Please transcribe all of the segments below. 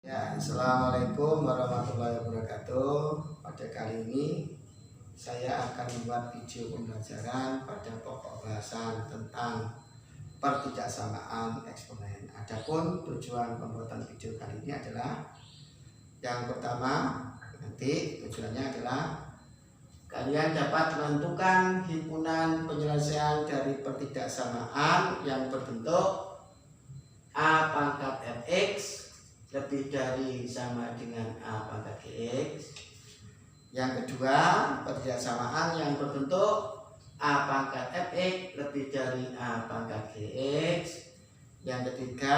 Ya, Assalamualaikum warahmatullahi wabarakatuh. Pada kali ini saya akan membuat video pembelajaran pada pokok bahasan tentang pertidaksamaan eksponen. Adapun tujuan pembuatan video kali ini adalah yang pertama, nanti tujuannya adalah kalian dapat menentukan himpunan penyelesaian dari pertidaksamaan yang berbentuk A pangkat Fx lebih dari sama dengan A pangkat Gx. Yang kedua, pertidaksamaan yang berbentuk A pangkat Fx lebih dari A pangkat Gx. Yang ketiga,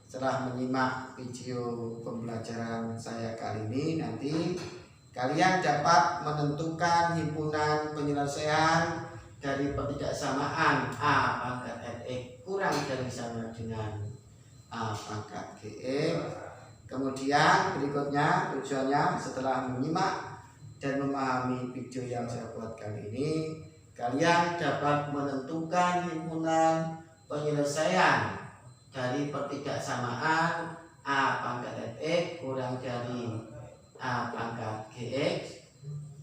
setelah menyimak video pembelajaran saya kali ini, nanti kalian dapat menentukan himpunan penyelesaian dari pertidaksamaan A pangkat Fx kurang dari sama dengan A pangkat Gx. Kemudian berikutnya tujuannya setelah menyimak dan memahami video yang saya buat kali ini, kalian dapat menentukan himpunan penyelesaian dari pertidaksamaan A pangkat Fx kurang dari A pangkat Gx.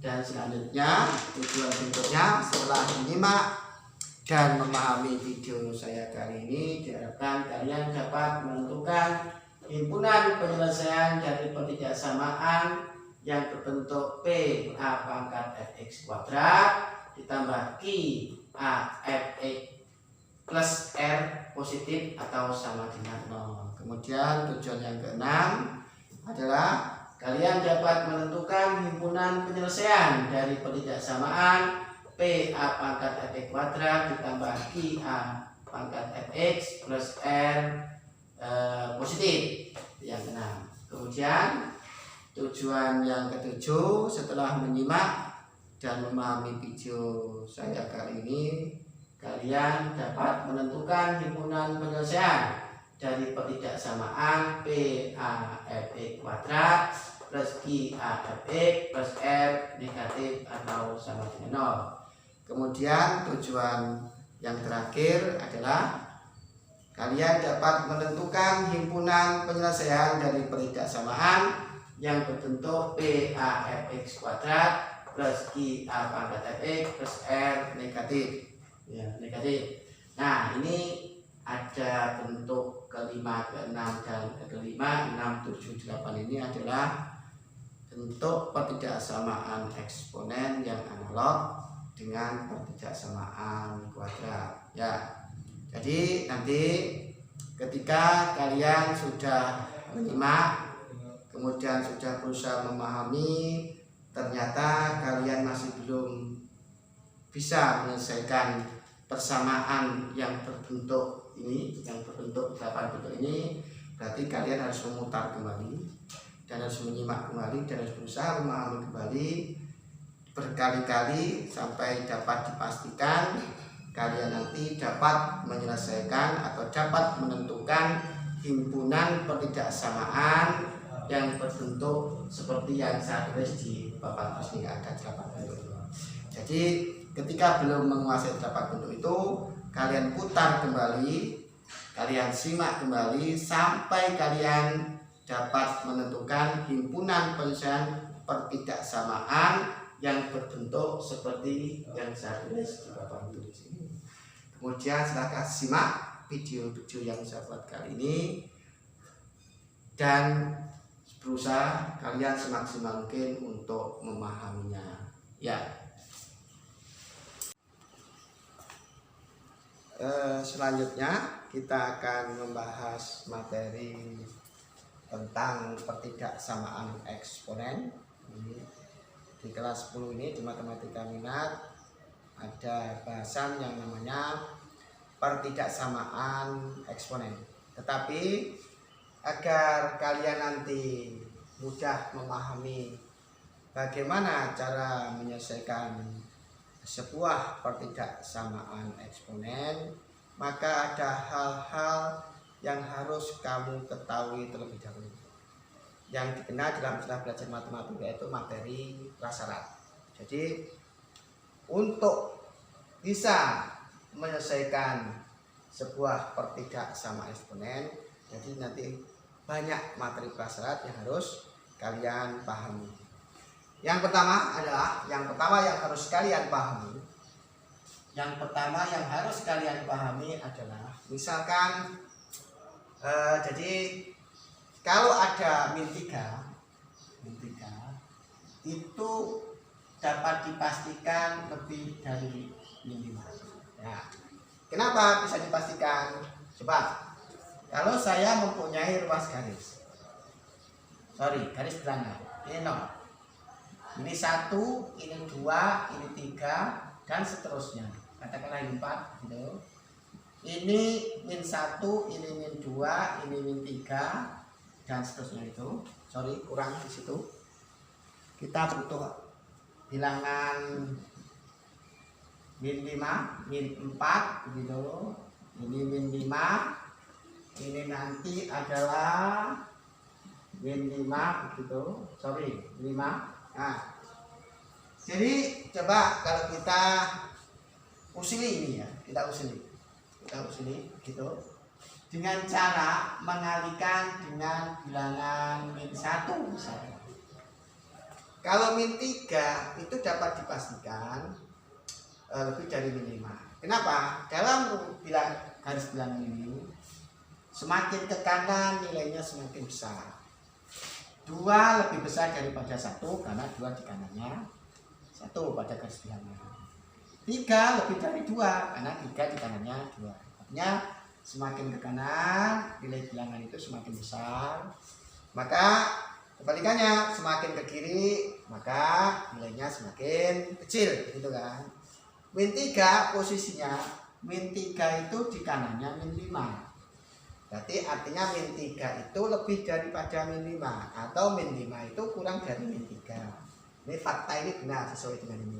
Dan selanjutnya tujuan berikutnya setelah menyimak dan memahami video saya kali ini, diharapkan kalian dapat menentukan himpunan penyelesaian dari pertidaksamaan yang berbentuk P A pangkat Fx kuadrat ditambah Q A Fx plus R positif atau sama dengan 0. Kemudian tujuan yang keenam adalah kalian dapat menentukan himpunan penyelesaian dari pertidaksamaan P A pangkat Fx kuadrat ditambah Q A pangkat Fx plus R positif yang keenam. Kemudian tujuan yang ketujuh, setelah menyimak dan memahami video saya kali ini, kalian dapat menentukan himpunan penyelesaian dari pertidaksamaan P A Fx kuadrat plus Q A Fx plus R negatif atau sama dengan 0. Kemudian tujuan yang terakhir adalah kalian dapat menentukan himpunan penyelesaian dari pertidaksamaan yang berbentuk P A Fx kuadrat plus Q A pangkat Fx plus R negatif. Ya, negatif. Nah, ini ada bentuk kelima, keenam, dan kelima, 6, 7, 8 ini adalah bentuk pertidaksamaan eksponen yang analog dengan pertidaksamaan kuadrat. Ya, jadi nanti ketika kalian sudah menyimak, kemudian sudah berusaha memahami, ternyata kalian masih belum bisa menyelesaikan persamaan yang berbentuk ini, yang berbentuk 8 bentuk ini, berarti kalian harus memutar kembali dan harus menyimak kembali dan harus berusaha memahami kembali berkali-kali sampai dapat dipastikan kalian nanti dapat menyelesaikan atau dapat menentukan himpunan pertidaksamaan yang berbentuk seperti yang saya tulis di papan atas ini, ada 8 bentuk. Jadi ketika belum menguasai 8 bentuk itu, kalian putar kembali, kalian simak kembali sampai kalian dapat menentukan himpunan penyelesaian pertidaksamaan yang berbentuk seperti yang saya tulis di papan tulis ini. Kemudian silakan simak video-video yang saya buat kali ini dan berusaha kalian semaksimal mungkin untuk memahaminya. Ya. Selanjutnya kita akan membahas materi tentang pertidaksamaan eksponen. Di kelas 10 ini di matematika minat ada bahasan yang namanya pertidaksamaan eksponen. Tetapi agar kalian nanti mudah memahami bagaimana cara menyelesaikan sebuah pertidaksamaan eksponen, maka ada hal-hal yang harus kamu ketahui terlebih dahulu, yang dikenal dalam istilah belajar matematika yaitu materi prasyarat. Jadi untuk bisa menyelesaikan sebuah pertidaksamaan eksponen, jadi nanti banyak materi prasyarat yang harus kalian pahami. Yang pertama yang harus kalian pahami. Yang pertama yang harus kalian pahami adalah misalkan jadi kalau ada min 3 itu dapat dipastikan lebih dari min 5. Ya. Kenapa bisa dipastikan? Coba. Kalau saya mempunyai ruas garis bilangan, ini 0, ini 1, ini 2, ini 3, dan seterusnya. Katakanlah ini 4, gitu. Ini min 1, ini min 2, ini min 3, dan seterusnya itu. Kurang di situ. Kita butuh bilangan min 5, min 4, gitu. Ini min 5. Ini nanti adalah min 5 gitu. 5. Nah, jadi coba kalau kita usili ini ya, kita usili gitu. Dengan cara mengalihkan dengan bilangan min 1 misalnya. Kalau min 3 itu dapat dipastikan lebih dari min 5. Kenapa? Dalam garis bilangan ini semakin ke kanan nilainya semakin besar. 2 lebih besar daripada 1 karena 2 di kanannya 1 pada garis bilangan. 3 lebih dari 2 karena 3 di kanannya 2. Artinya semakin ke kanan nilai bilangan itu semakin besar. Maka kebalikannya semakin ke kiri maka nilainya semakin kecil, gitu kan. Min 3 posisinya min 3 itu di kanannya min 5. Berarti artinya min 3 itu lebih daripada min 5 atau min 5 itu kurang dari min 3. Ini fakta, ini benar sesuai dengan ini.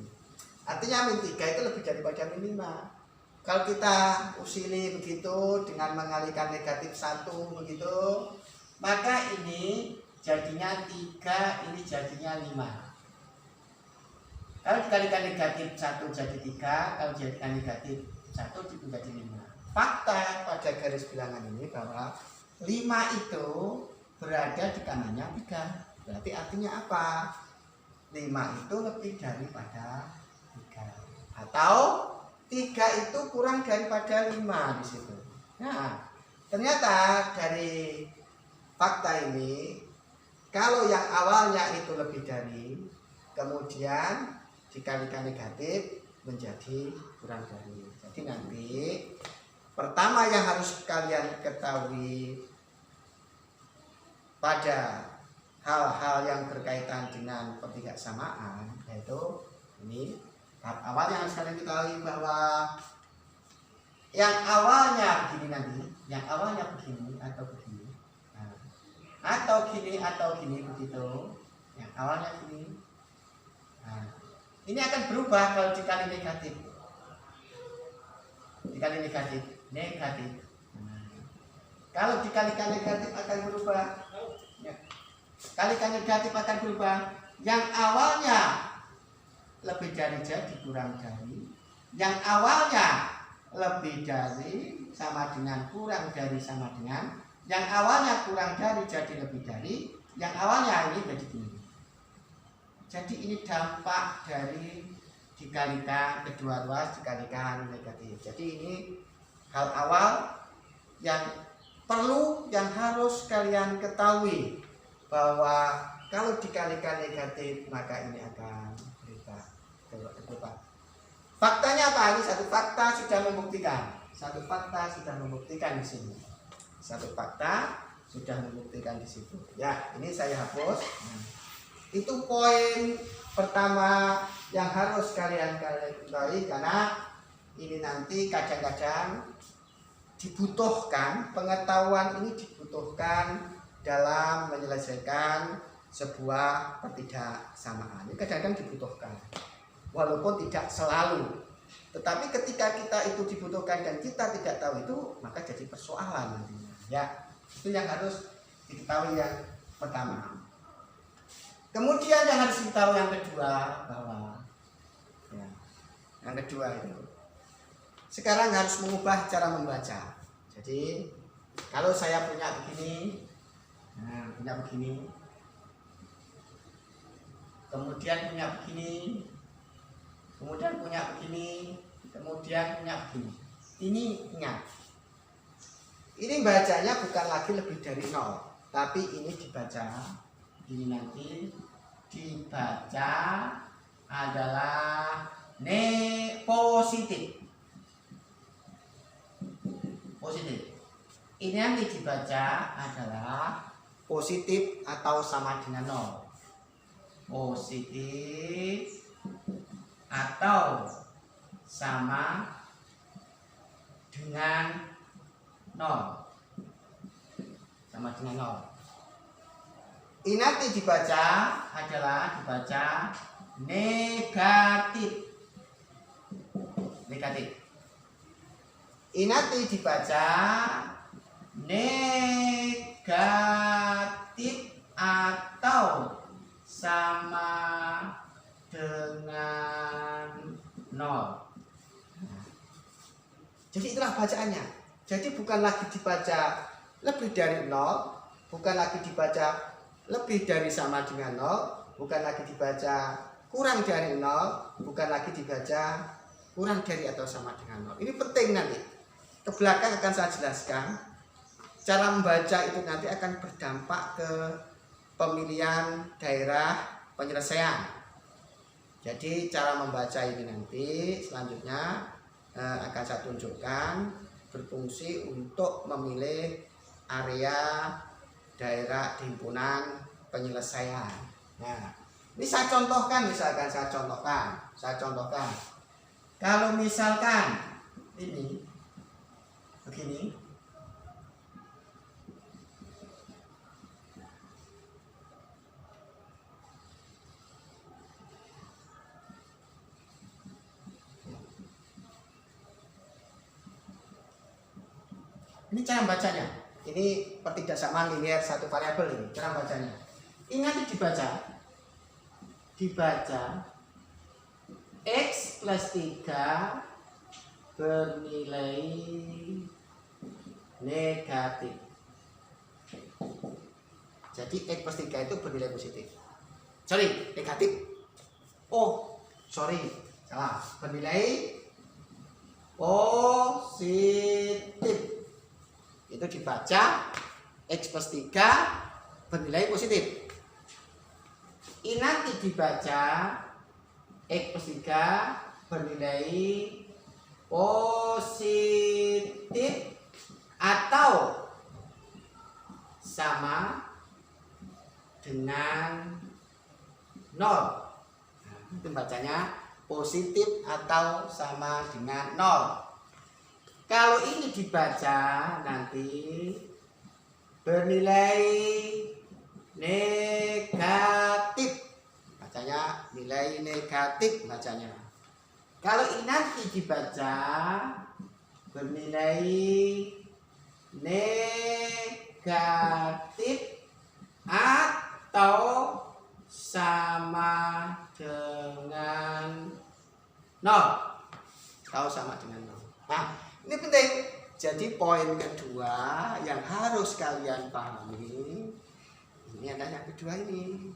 Artinya min 3 itu lebih daripada min 5. Kalau kita usili begitu dengan mengalihkan negatif 1 begitu, maka ini jadinya 3, ini jadinya 5. Kalau dikalikan negatif 1 jadi 3, kalau dijadikan negatif 1 jadi 5. Fakta pada garis bilangan ini bahwa 5 itu berada di kanannya 3. Berarti artinya apa? 5 itu lebih daripada 3. Atau 3 itu kurang daripada 5 di situ. Nah, ternyata dari fakta ini, kalau yang awalnya itu lebih dari, kemudian dikalikan negatif menjadi kurang dari. Jadi nanti pertama yang harus kalian ketahui pada hal-hal yang berkaitan dengan pertidaksamaan, yaitu ini tahap awal yang harus kalian ketahui bahwa yang awalnya begini nanti, yang awalnya begini atau begini, nah, atau gini begitu, yang awalnya gini, nah, ini akan berubah kalau dikali negatif. Negatif. Nah, kalau dikalikan negatif akan berubah. Ya. Kalikan negatif akan berubah. Yang awalnya lebih dari jadi kurang dari. Yang awalnya lebih dari sama dengan kurang dari sama dengan. Yang awalnya kurang dari jadi lebih dari. Yang awalnya ini jadi gini. Jadi ini dampak dari dikalikan kedua ruas dikalikan negatif. Jadi ini hal awal yang perlu, yang harus kalian ketahui, bahwa kalau dikalikan negatif maka ini akan berubah. Faktanya apa? Ini satu fakta sudah membuktikan di sini. Satu fakta sudah membuktikan di situ. Ya, ini saya hapus. Nah, itu poin pertama yang harus kalian ketahui, karena ini nanti kadang-kadang dibutuhkan, pengetahuan ini dibutuhkan dalam menyelesaikan sebuah pertidaksamaan. Ini kadang-kadang dibutuhkan, walaupun tidak selalu. Tetapi ketika kita itu dibutuhkan dan kita tidak tahu itu, maka jadi persoalan nantinya. Ya, itu yang harus diketahui yang pertama. Kemudian yang harus diketahui yang kedua, bahwa ya, yang kedua itu sekarang harus mengubah cara membaca. Jadi kalau saya punya begini, Nah, punya begini. Kemudian punya begini. Kemudian punya begini. Kemudian punya begini. Ini ingat. Ini bacanya bukan lagi lebih dari 0, tapi ini dibaca. Ini nanti dibaca adalah positif. Positif. Ini nanti dibaca adalah positif atau sama dengan 0. Positif atau sama dengan 0. Sama dengan 0. Ini nanti dibaca adalah negatif. Negatif. Ini nanti dibaca negatif atau sama dengan 0. Jadi itulah bacaannya. Jadi bukan lagi dibaca lebih dari 0, bukan lagi dibaca lebih dari sama dengan 0, bukan lagi dibaca kurang dari 0, bukan lagi dibaca kurang dari atau sama dengan 0. Ini penting nanti. Ke belakang akan saya jelaskan. Cara membaca itu nanti akan berdampak ke pemilihan daerah penyelesaian. Jadi cara membaca ini nanti selanjutnya akan saya tunjukkan berfungsi untuk memilih area daerah himpunan penyelesaian. Nah, ini saya contohkan, saya contohkan. Kalau misalkan ini begini, ini cara bacanya. Ini pertidaksamaan linear satu variabel ini cara bacanya. Ingat dibaca X plus 3 bernilai negatif. Jadi X plus 3 itu bernilai positif. Sorry, negatif. Oh, sorry, salah. Bernilai positif. Itu dibaca X plus 3 bernilai positif. Ini nanti dibaca X plus 3 bernilai positif atau sama dengan 0. Nah, itu bacanya positif atau sama dengan 0. Kalau ini dibaca nanti bernilai negatif, bacanya nilai negatif bacanya. Kalau ini nanti dibaca bernilai negatif atau sama dengan 0. Atau sama dengan 0. Nah, ini penting. Jadi poin kedua yang harus kalian pahami ini adalah yang kedua ini.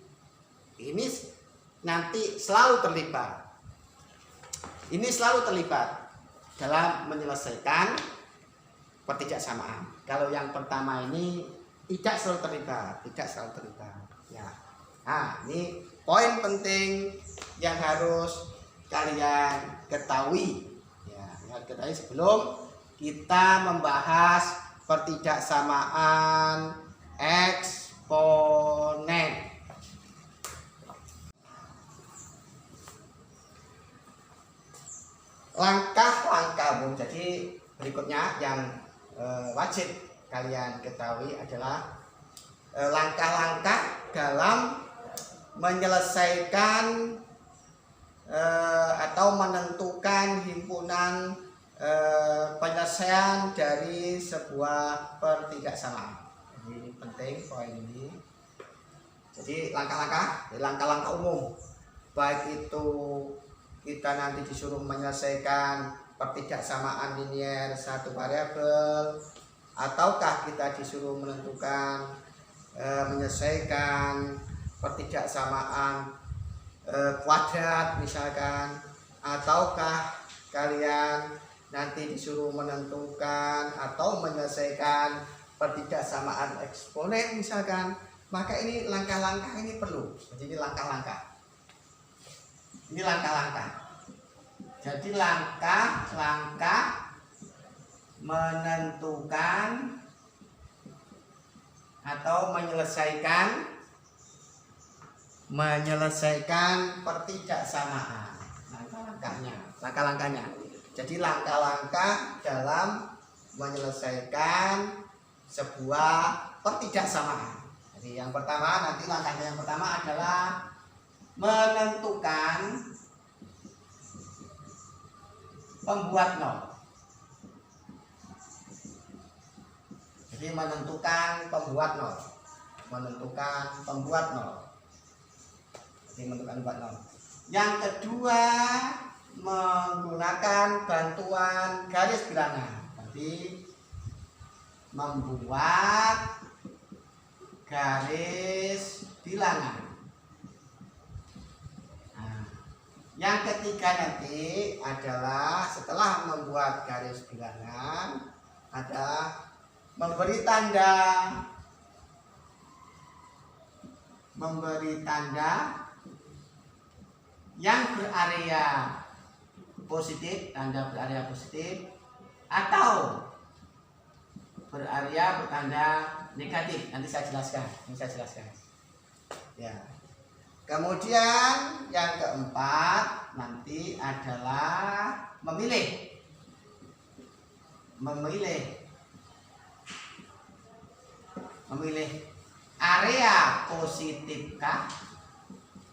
Ini nanti selalu terlibat. Ini selalu terlibat dalam menyelesaikan pertidaksamaan. Kalau yang pertama ini tidak selalu terlibat, Ya. Nah, ini poin penting yang harus kalian ketahui. Ketahui sebelum kita membahas pertidaksamaan eksponen. Langkah-langkah jadi berikutnya yang wajib kalian ketahui adalah langkah-langkah dalam menyelesaikan atau menentukan himpunan penyelesaian dari sebuah pertidaksamaan. Ini penting poin ini. Jadi langkah-langkah umum, baik itu kita nanti disuruh menyelesaikan pertidaksamaan linear satu variabel, ataukah kita disuruh menentukan menyelesaikan pertidaksamaan kuadrat misalkan, ataukah kalian nanti disuruh menentukan atau menyelesaikan pertidaksamaan eksponen misalkan, maka ini langkah-langkah ini perlu. Jadi ini langkah-langkah. Ini langkah-langkah. Jadi langkah-langkah menentukan atau menyelesaikan pertidaksamaan. Langkah-langkahnya. Jadi langkah-langkah dalam menyelesaikan sebuah pertidaksamaan. Jadi yang pertama, nanti langkahnya yang pertama adalah menentukan pembuat nol. Jadi menentukan pembuat nol. Jadi menentukan pembuat nol. Yang kedua, menggunakan bantuan garis bilangan. Jadi membuat garis bilangan. Nah, yang ketiga nanti adalah setelah membuat garis bilangan, ada memberi tanda yang berarea positif, tanda berarea positif, atau berarea bertanda negatif. Nanti saya jelaskan. Ya. Kemudian yang keempat nanti adalah memilih area positifkah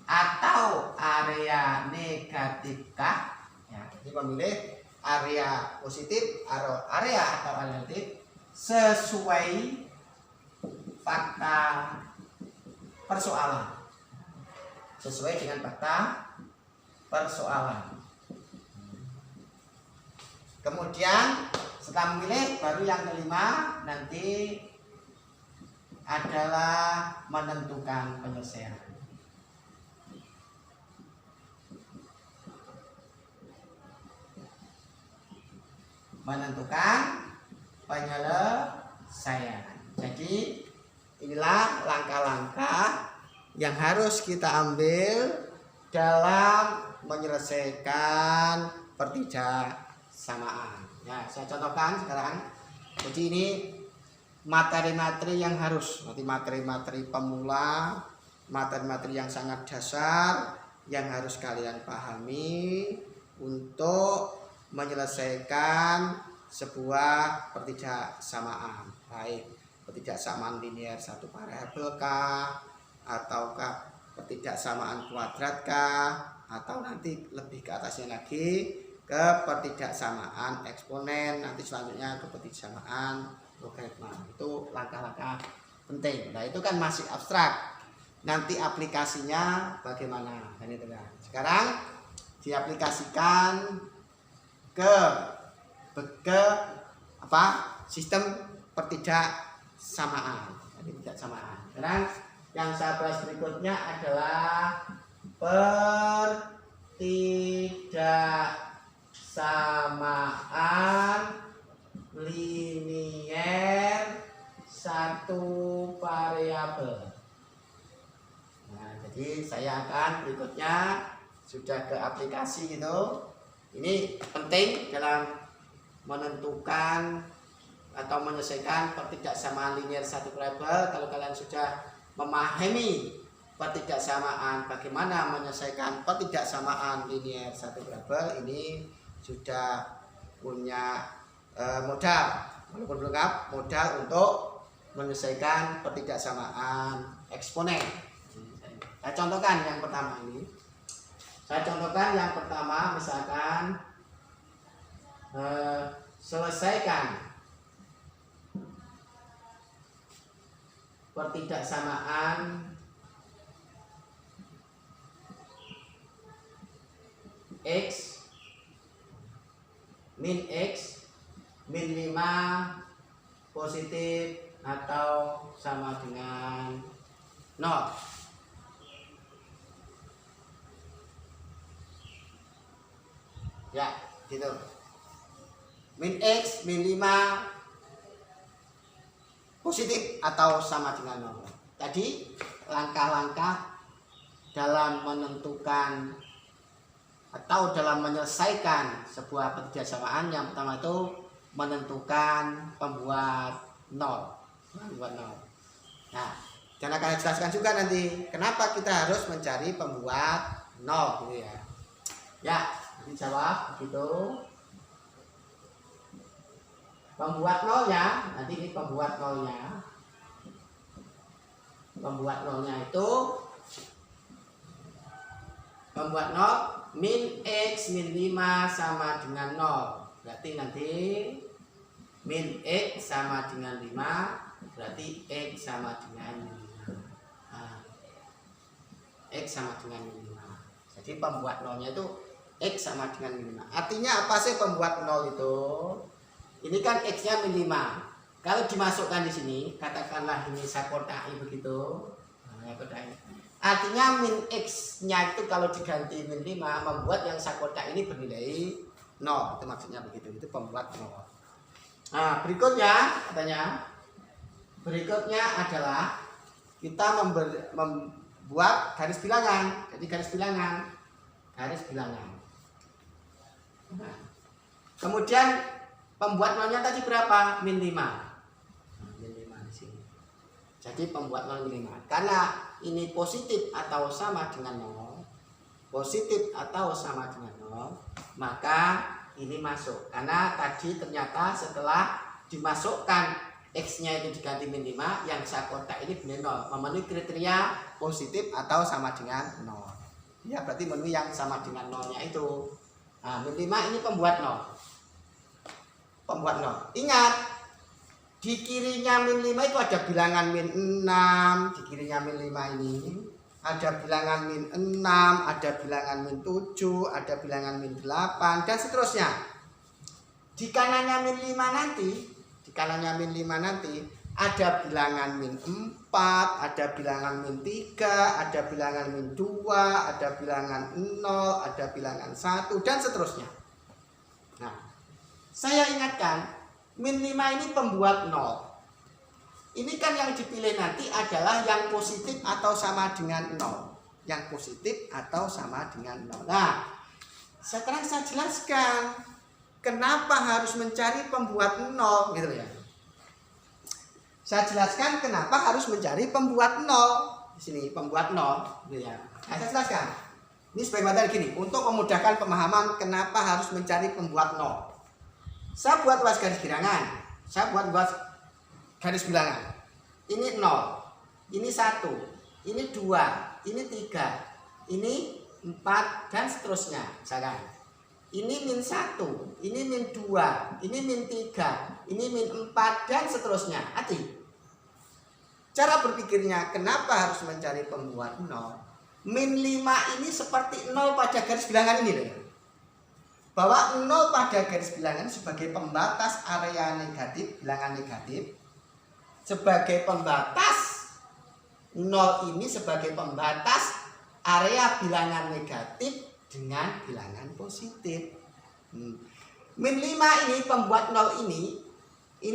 atau area negatifkah. Ya, jadi memilih area positif atau area negatif sesuai fakta persoalan. Sesuai dengan fakta persoalan. Kemudian setelah memilih, baru yang kelima nanti adalah menentukan penyelesaian. Jadi inilah langkah-langkah yang harus kita ambil dalam menyelesaikan pertidaksamaan. Ya, saya contohkan sekarang. Jadi ini materi-materi yang harus, nanti materi-materi pemula, materi-materi yang sangat dasar yang harus kalian pahami untuk menyelesaikan sebuah pertidaksamaan, baik pertidaksamaan linear satu variabel kah, ataukah pertidaksamaan kuadrat kah, atau nanti lebih ke atasnya lagi ke pertidaksamaan eksponen, nanti selanjutnya ke pertidaksamaan logaritma. Itu langkah-langkah penting. Nah, itu kan masih abstrak. Nanti aplikasinya bagaimana? Sekarang diaplikasikan ke sistem pertidaksamaan. Sekarang yang saya bahas berikutnya adalah pertidaksamaan linier satu variabel. Nah, jadi saya akan berikutnya sudah ke aplikasi gitu. Ini penting dalam menentukan atau menyelesaikan pertidaksamaan linear satu variabel. Kalau kalian sudah memahami pertidaksamaan, bagaimana menyelesaikan pertidaksamaan linear satu variabel, ini sudah punya modal, walaupun belum lengkap, modal untuk menyelesaikan pertidaksamaan eksponen. Saya contohkan yang pertama ini. Misalkan selesaikan pertidaksamaan X min 5 positif atau sama dengan 0. Ya, gitu. Min X, min 5 positif atau sama dengan 0. Tadi langkah-langkah dalam menentukan atau dalam menyelesaikan sebuah pertidasamaan, yang pertama itu menentukan pembuat 0. Nah, dan akan jelaskan juga nanti kenapa kita harus mencari pembuat 0 gitu ya. Ya, dijawab begitu. Pembuat 0-nya, nanti ini pembuat 0-nya. Pembuat 0-nya itu pembuat 0 min X min 5 sama dengan 0. Berarti nanti min X sama dengan 5, berarti X sama dengan 5. Nah, X sama dengan 5. Jadi pembuat 0-nya itu X sama dengan 5. Artinya apa sih pembuat 0 itu? Ini kan X-nya min 5. Kalau dimasukkan di sini, katakanlah ini saya kotai begitu. Nah, kotai. Artinya min X-nya itu kalau diganti min 5 membuat yang saya kotak ini bernilai 0. Itu maksudnya begitu. Itu pembuat 0. Nah, berikutnya katanya, berikutnya adalah kita membuat garis bilangan. Jadi garis bilangan. Nah, kemudian pembuat 0-nya tadi berapa? Min 5. Min 5 di sini. Jadi pembuat 0 min 5. Karena ini positif atau sama dengan 0, positif atau sama dengan 0, maka ini masuk. Karena tadi ternyata setelah dimasukkan X-nya itu diganti min 5, yang saya kotak ini benar 0, memenuhi kriteria positif atau sama dengan 0. Ya, berarti memenuhi yang sama dengan 0-nya itu. Nah, min 5 ini pembuat 0. Pembuat 0. Ingat, di kirinya min 5 itu ada bilangan min 6. Di kirinya min 5 ini ada bilangan min 6, ada bilangan min 7, ada bilangan min 8, dan seterusnya. Di kanannya min 5 nanti, ada bilangan min 4, ada bilangan min 3, ada bilangan min 2, ada bilangan 0, ada bilangan 1, dan seterusnya. Nah, saya ingatkan, min 5 ini pembuat 0. Ini kan yang dipilih nanti adalah yang positif atau sama dengan 0. Yang positif atau sama dengan 0. Nah, sekarang saya jelaskan kenapa harus mencari pembuat 0 gitu ya. Saya jelaskan kenapa harus mencari pembuat 0. Di sini pembuat 0 gitu ya. Nah, saya jelaskan. Ini sebagai materi gini, untuk memudahkan pemahaman kenapa harus mencari pembuat 0. Saya buat luas garis bilangan. Saya buat luas garis bilangan. Ini 0, ini 1, ini 2, ini 3, ini 4, dan seterusnya. Misalkan ini min 1, ini min 2, ini min 3, ini min 4, dan seterusnya. Hati. Cara berpikirnya, kenapa harus mencari pembuat 0? Min 5 ini seperti 0 pada garis bilangan ini loh. Bahwa 0 pada garis bilangan sebagai pembatas area negatif, bilangan negatif. Sebagai pembatas 0 ini sebagai pembatas area bilangan negatif dengan bilangan positif. Min 5 ini pembuat 0 ini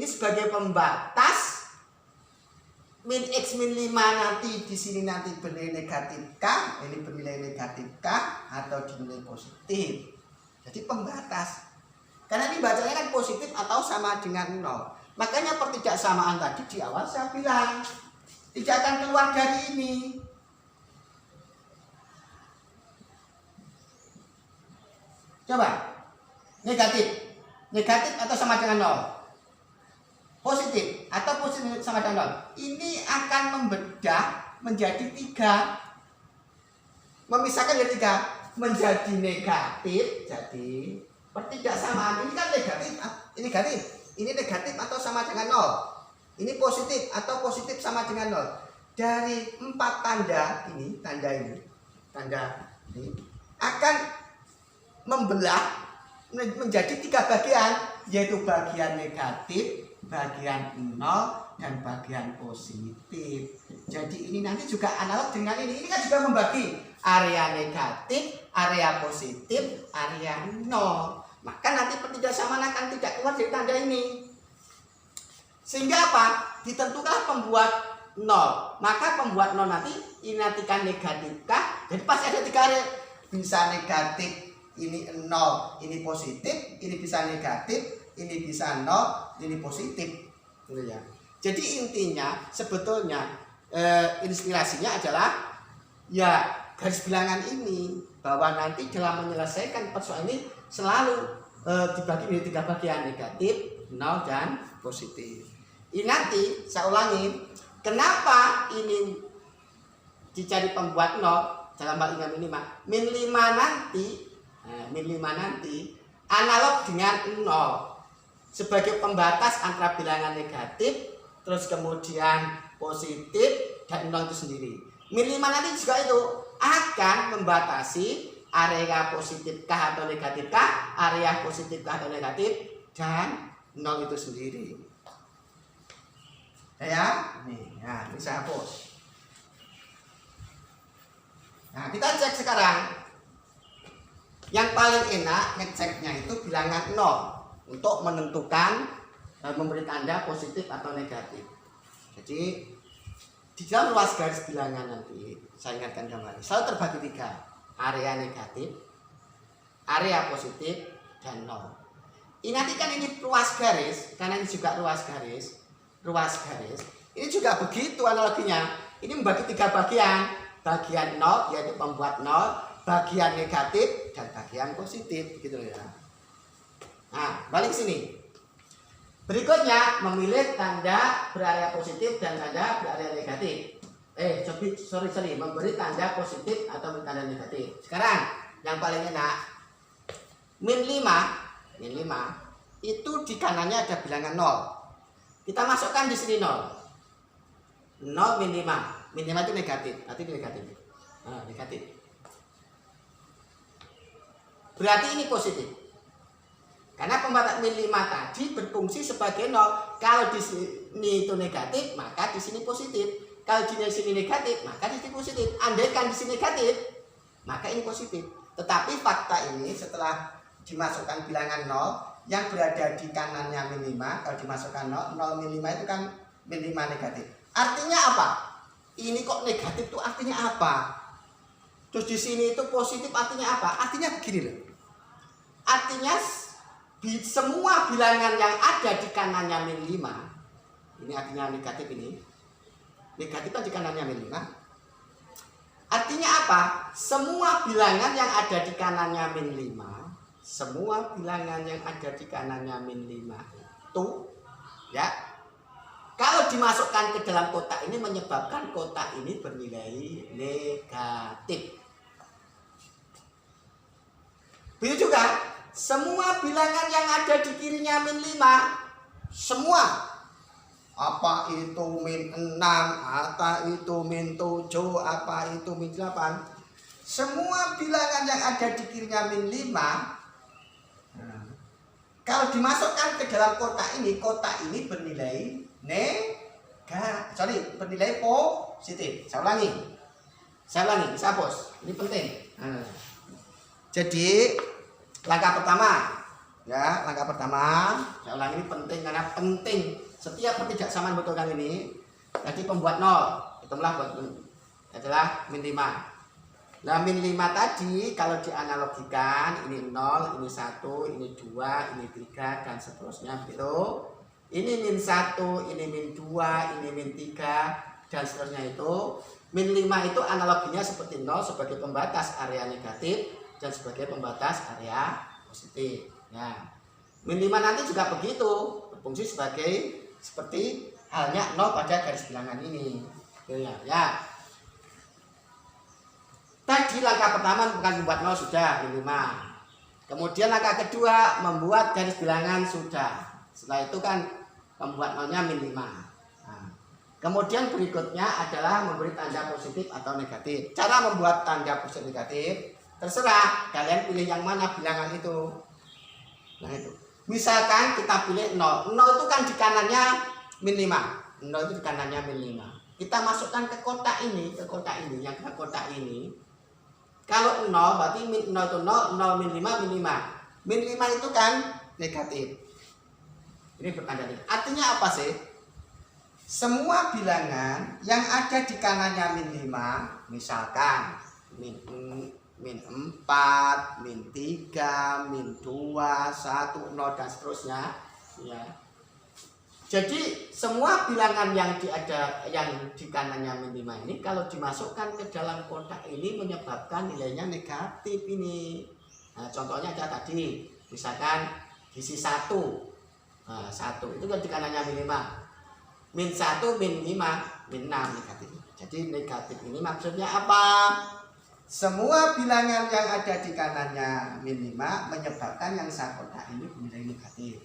sebagai pembatas min X min 5 nanti di sini nanti bernilai negatif K, ini bernilai negatif K atau dinilai positif. Jadi pembatas. Karena ini bacanya kan positif atau sama dengan 0. Makanya pertidaksamaan tadi di awal saya bilang tidak akan keluar dari ini. Coba. Negatif. Negatif atau sama dengan 0? Positif atau positif sama dengan 0? Ini akan membedah menjadi 3. Memisahkan jadi 3. Menjadi negatif. Jadi pertidaksamaan ini kan negatif, ini negatif, ini negatif atau sama dengan 0, ini positif atau positif sama dengan 0. Dari 4 tanda ini akan membelah menjadi 3 bagian, yaitu bagian negatif, bagian 0, dan bagian positif. Jadi ini nanti juga analog dengan ini. Ini kan juga membagi area negatif, area positif, area nol. Maka nanti pertidasamaan akan tidak keluar dari tanda ini. Sehingga apa? Ditentukan pembuat nol. Maka pembuat nol nanti ini nanti kan negatif kah? Jadi pasti ada 3 area. Bisa negatif, ini nol, ini positif, ini bisa negatif, ini bisa nol, ini positif. Gitu ya. Jadi intinya sebetulnya inspirasinya adalah ya garis bilangan ini, bahwa nanti dalam menyelesaikan persoalan ini selalu dibagi menjadi 3 bagian, negatif, nol, dan positif. Ini nanti saya ulangi, kenapa ini dicari pembuat nol dalam hal ini min 5. Min 5 nanti analog dengan nol sebagai pembatas antara bilangan negatif, terus kemudian positif, dan nol itu sendiri. Min 5 nanti juga itu akan membatasi area positif kah atau negatif kah, area positif kah atau negatif, dan nol itu sendiri. Ya, nih, nah, bisa hapus. Nah, kita cek sekarang. Yang paling enak ngeceknya itu bilangan nol untuk menentukan memberi tanda positif atau negatif. Jadi di dalam luas garis bilangan nanti saya ingatkan kembali selalu terbagi 3, area negatif, area positif, dan nol. Ini nanti kan ini luas garis, karena ini juga luas garis. Ini juga begitu analoginya. Ini membagi 3 bagian, bagian nol yaitu pembuat nol, bagian negatif, dan bagian positif, gitu ya. Nah, balik sini. Berikutnya memilih tanda berarea positif dan tanda berarea negatif. Sorry, memberi tanda positif atau tanda negatif. Sekarang yang paling enak, min 5 itu di kanannya ada bilangan 0. Kita masukkan di sini 0. 0 min 5. Min 5 itu negatif, berarti ini negatif. Nah, negatif. Berarti ini positif. Karena pembatas min 5 tadi berfungsi sebagai 0. Kalau di sini itu negatif, maka di sini positif. Kalau di sini negatif, maka di sini positif. Andaikan di sini negatif, maka ini positif. Tetapi fakta ini setelah dimasukkan bilangan 0, yang berada di kanannya min 5, kalau dimasukkan 0 min 5 itu kan min 5 negatif. Artinya apa? Ini kok negatif itu artinya apa? Terus di sini itu positif artinya apa? Artinya begini loh. Artinya semua bilangan yang ada di kanannya min 5, ini artinya negatif ini. Negatif kan di kanannya min 5. Artinya apa? Semua bilangan yang ada di kanannya min 5, semua bilangan yang ada di kanannya min 5 itu ya, kalau dimasukkan ke dalam kotak ini menyebabkan kotak ini bernilai negatif. Begitu juga semua bilangan yang ada di kirinya min 5, semua, apa itu min 6, apa itu min 7, apa itu min 8, semua bilangan yang ada di kirinya min 5, kalau dimasukkan ke dalam kotak ini bernilai bernilai positif. Saya ulangi, saya hapus. Ini penting. Jadi langkah pertama, saya ulangi, ini penting karena penting. Setiap ketidaksamaan betulkan ini, tadi pembuat 0, itulah adalah min 5. Nah, min 5 tadi kalau dianalogikan, ini 0, ini 1, ini 2, ini 3, dan seterusnya begitu. Ini min 1, ini min 2, ini min 3, dan seterusnya itu. Min 5 itu analoginya seperti 0 sebagai pembatas area negatif dan sebagai pembatas area positif. Ya. Min 5 nanti juga begitu, berfungsi sebagai seperti halnya 0 pada garis bilangan ini. Ya. Tadi langkah pertama bukan membuat 0 sudah min 5. Kemudian langkah kedua membuat garis bilangan sudah. Setelah itu kan membuat 0-nya min 5. Nah, kemudian berikutnya adalah memberi tanda positif atau negatif. Cara membuat tanda positif negatif terserah kalian pilih yang mana bilangan itu. Nah itu. Misalkan kita pilih 0. 0 itu kan di kanannya min 5. 0 itu di kanannya min 5. Kita masukkan ke kotak ini, yang ke kotak ini. Kalau 0 berarti min 0 itu 0, 0 min 5, min 5. Min 5 itu kan negatif. Ini bertanda negatif. Artinya apa sih? Semua bilangan yang ada di kanannya min 5, misalkan min 4, min 3, min 2, 1, 0 dan seterusnya, ya. Jadi semua bilangan yang di kanannya min 5 ini kalau dimasukkan ke dalam kotak ini menyebabkan nilainya negatif ini. Nah, contohnya ada tadi, misalkan isi 1. Nah, 1 itu kan di kanannya min 5. Min 1, min 5, min 6 negatif. Jadi negatif ini maksudnya apa? Semua bilangan yang ada di kanannya min 5 menyebabkan yang kotak ini bernilai negatif.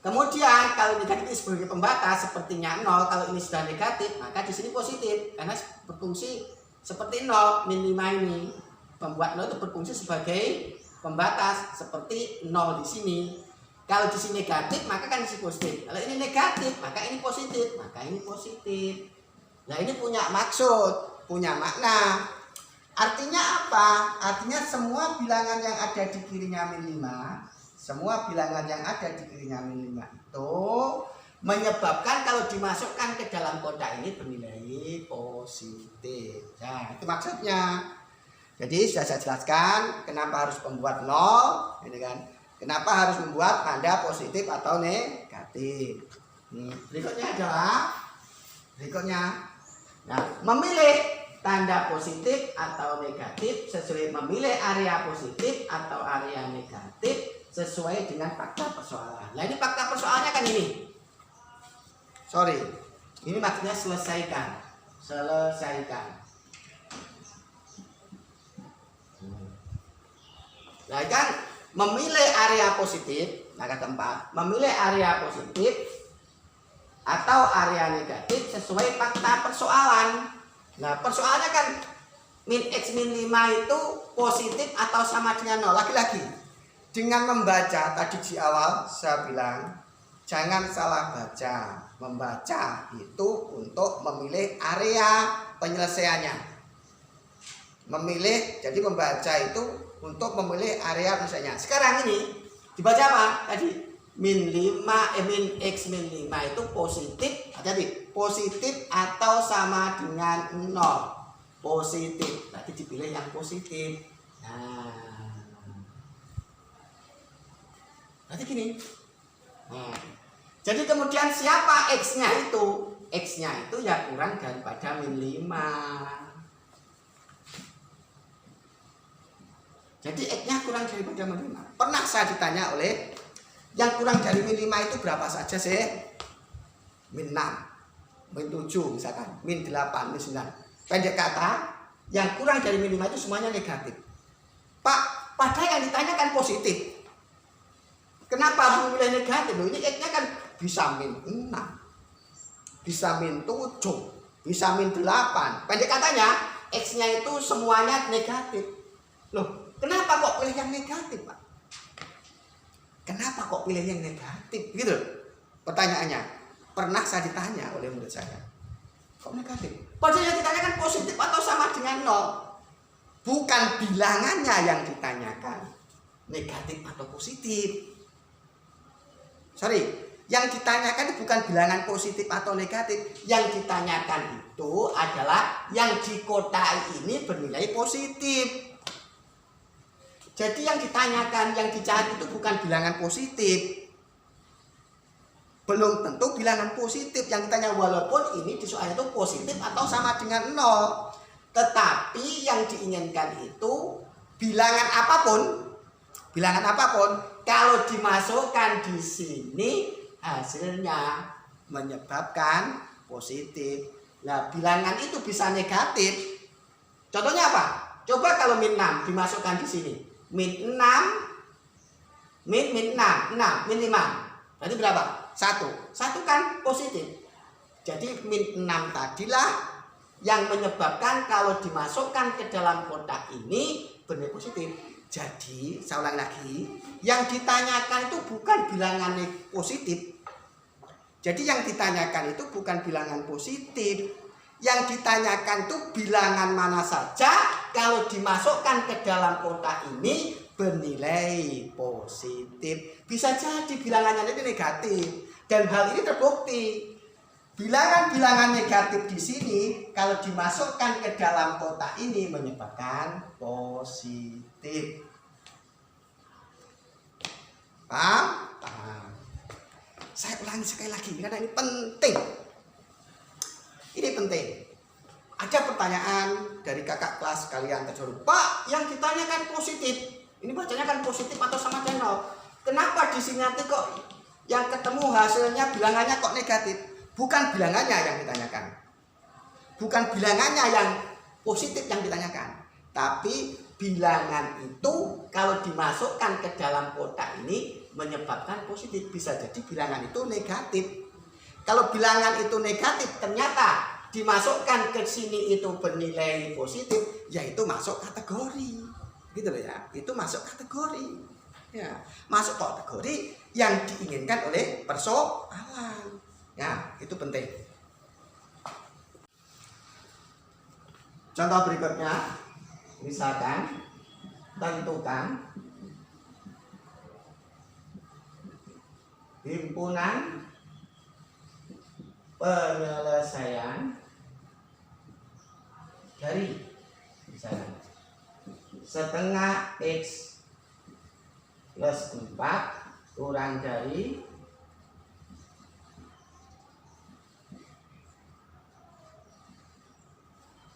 Kemudian kalau negatif sebagai pembatas sepertinya 0, kalau ini sudah negatif maka di sini positif karena berfungsi seperti 0. Min 5 ini membuat 0 itu berfungsi sebagai pembatas seperti 0 di sini. Kalau di sini negatif maka kan di sini positif. Kalau ini negatif maka ini positif, Nah ini punya maksud, punya makna. Artinya apa? Artinya semua bilangan yang ada di kirinya min 5, semua bilangan yang ada di kirinya min 5 itu menyebabkan kalau dimasukkan ke dalam kotak ini bernilai positif. Nah itu maksudnya. Jadi sudah saya jelaskan kenapa harus membuat 0, ini kan. Kenapa harus membuat tanda positif atau negatif? Berikutnya, nah, memilih tanda positif atau negatif sesuai memilih area positif atau area negatif sesuai dengan fakta persoalan. Nah ini fakta persoalannya kan ini. Ini maksudnya selesaikan. Nah kan memilih area positif, maka keempat, memilih area positif atau area negatif sesuai fakta persoalan. Nah, persoalannya kan min X min 5 itu positif atau sama dengan 0. Lagi-lagi, dengan membaca, tadi di awal saya bilang, jangan salah baca. Membaca itu untuk memilih area penyelesaiannya. Jadi membaca itu untuk memilih area misalnya. Sekarang ini dibaca apa? Tadi min X min 5 itu positif. Jadi positif atau sama dengan 0. Positif. Tadi dipilih yang positif. Nah. Berarti gini. Nah. Jadi kemudian siapa X-nya itu? X-nya itu ya kurang daripada min 5. Jadi X-nya kurang daripada min 5. Pernah saya ditanya oleh yang kurang dari min 5 itu berapa saja sih? Min 6, min 7 misalkan, min 8, min 9. Pendek kata, yang kurang dari min 5 itu semuanya negatif. Pak, padahal yang ditanyakan positif. Kenapa memilih negatif? Loh, ini X-nya kan bisa min 6, bisa min 7, bisa min 8. Pendek katanya, X-nya itu semuanya negatif. Loh, kenapa kok pilih yang negatif, Pak? Kenapa kok pilih yang negatif? Gitu pertanyaannya. Pernah saya ditanya oleh murid saya. Kok negatif? Padahal yang ditanyakan positif atau sama dengan 0. Bukan bilangannya yang ditanyakan. Negatif atau positif. Yang ditanyakan itu bukan bilangan positif atau negatif. Yang ditanyakan itu adalah yang di kotak ini bernilai positif. Jadi yang ditanyakan, yang dicari itu bukan bilangan positif. Belum tentu bilangan positif yang ditanya, walaupun ini di soal itu positif atau sama dengan 0. Tetapi yang diinginkan itu bilangan apapun kalau dimasukkan di sini hasilnya menyebabkan positif. Nah, bilangan itu bisa negatif. Contohnya apa? Coba kalau min 6 dimasukkan di sini. Min 6, min 6, min 5. Berarti berapa? 1 kan positif. Jadi min 6 tadilah yang menyebabkan kalau dimasukkan ke dalam kotak ini bernilai positif. Jadi, saya ulang lagi, yang ditanyakan itu bukan bilangan positif. Jadi yang ditanyakan itu bukan bilangan positif. Yang ditanyakan itu bilangan mana saja kalau dimasukkan ke dalam kotak ini bernilai positif. Bisa jadi bilangannya itu negatif. Dan hal ini terbukti. Bilangan-bilangan negatif di sini kalau dimasukkan ke dalam kotak ini menyebabkan positif. Paham? Paham. Saya ulangi sekali lagi karena ini penting. Ini penting. Ada pertanyaan dari kakak kelas kalian terjauh. Pak, yang ditanyakan positif. Ini bacanya kan positif atau sama dengan 0. Kenapa di sini nanti kok yang ketemu hasilnya bilangannya kok negatif? Bukan bilangannya yang ditanyakan. Bukan bilangannya yang positif yang ditanyakan. Tapi bilangan itu kalau dimasukkan ke dalam kotak ini menyebabkan positif. Bisa jadi bilangan itu negatif. Kalau bilangan itu negatif ternyata dimasukkan ke sini itu bernilai positif, yaitu masuk kategori. Gitu loh ya. Itu masuk kategori. Ya, masuk kategori yang diinginkan oleh persoalan. Ya, itu penting. Contoh berikutnya, misalkan tentukan himpunan penyelesaian dari misalkan setengah X plus 4 kurang dari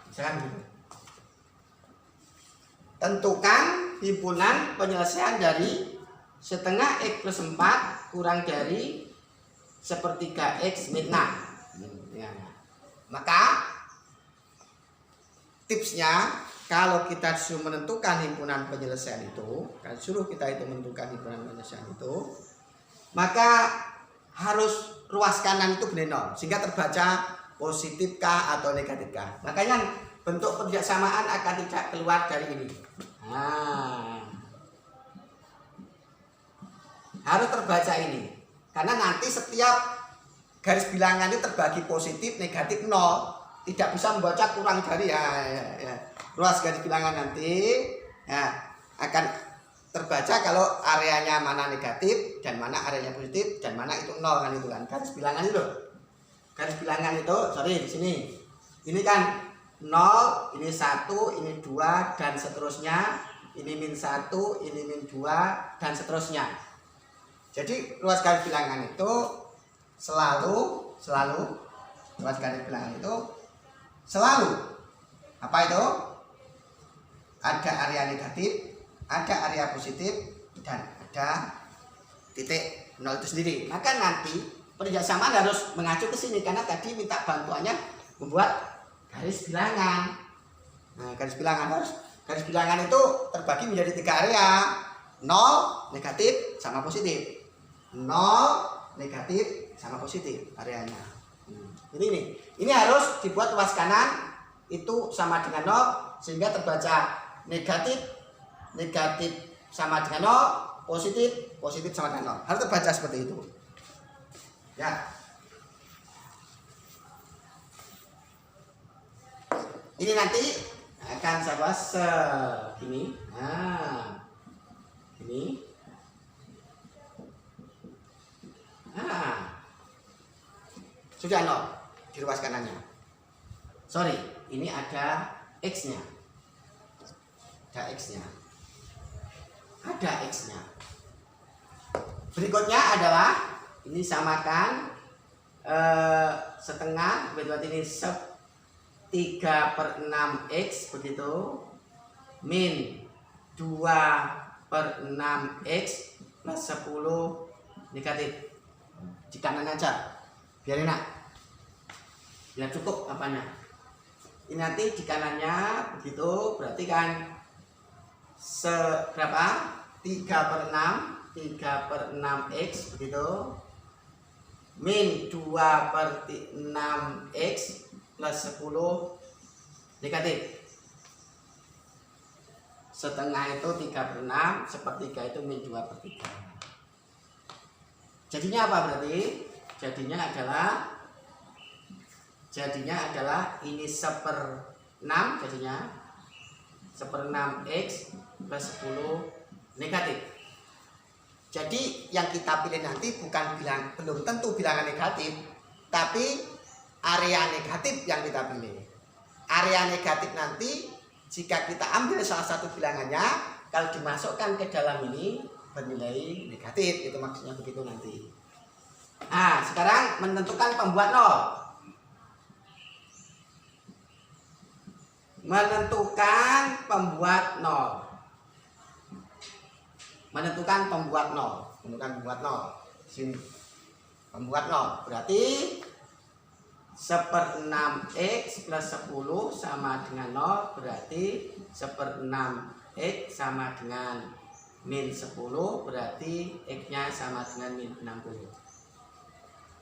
misalkan gitu. Tentukan himpunan penyelesaian dari setengah X plus 4 kurang dari sepertiga X min 6. Ya. Maka tipsnya kalau kita suruh menentukan himpunan penyelesaian itu, kalau suruh kita itu menentukan himpunan penyelesaian itu, maka harus ruas kanan itu benar 0 sehingga terbaca positifkah atau negatifkah. Makanya bentuk persamaan akan tidak keluar dari ini. Nah, harus terbaca ini. Karena nanti setiap garis bilangan itu terbagi positif, negatif 0. Tidak bisa membaca kurang dari ya. Ruas garis bilangan nanti ya, akan terbaca kalau areanya mana negatif dan mana areanya positif dan mana itu 0 kan itu kan. Garis bilangan itu. Garis bilangan itu, sorry di sini. Ini kan 0, ini 1, ini 2 dan seterusnya. Ini min 1, ini min 2 dan seterusnya. Jadi ruas garis bilangan itu selalu ruas garis bilangan itu selalu apa itu? Ada area negatif, ada area positif dan ada titik 0 itu sendiri. Maka nanti persamaan harus mengacu ke sini karena tadi minta bantuannya membuat garis bilangan. Nah, garis bilangan itu terbagi menjadi 3 area. 0 negatif sama positif. 0 negatif sama positif areanya. Ini harus dibuat ruas kanan itu sama dengan 0 sehingga terbaca negatif sama dengan 0, positif sama dengan 0. Harus terbaca seperti itu. Ya. Ini nanti akan saya bahas segini. Nah, ini. Nah, sudah 0 di ruas kanannya. Sorry, ini ada X-nya. Ada X-nya. Berikutnya adalah ini samakan setengah, berarti ini 3/6 X begitu, min 2/6 X plus 10 negatif. Di kanan aja, biar enak, biar cukup apanya. Ini nanti di kanannya begitu, berarti kan seberapa? 3/6 X begitu, min 2/6 X plus 10 negatif. Setengah itu 3/6, sepertiga itu min 2/3. Jadinya apa berarti? jadinya adalah ini 1/6, jadinya 1/6 X plus 10 negatif. Jadi yang kita pilih nanti belum tentu bilangan negatif, tapi area negatif yang kita pilih. Area negatif nanti jika kita ambil salah satu bilangannya, kalau dimasukkan ke dalam ini bernilai negatif, itu maksudnya begitu nanti. Nah, sekarang menentukan pembuat nol. Menentukan pembuat nol. Sini. Pembuat nol berarti 1/6 X plus 10 sama dengan 0, berarti 1/6 X sama dengan min 10, berarti X nya sama dengan min 60.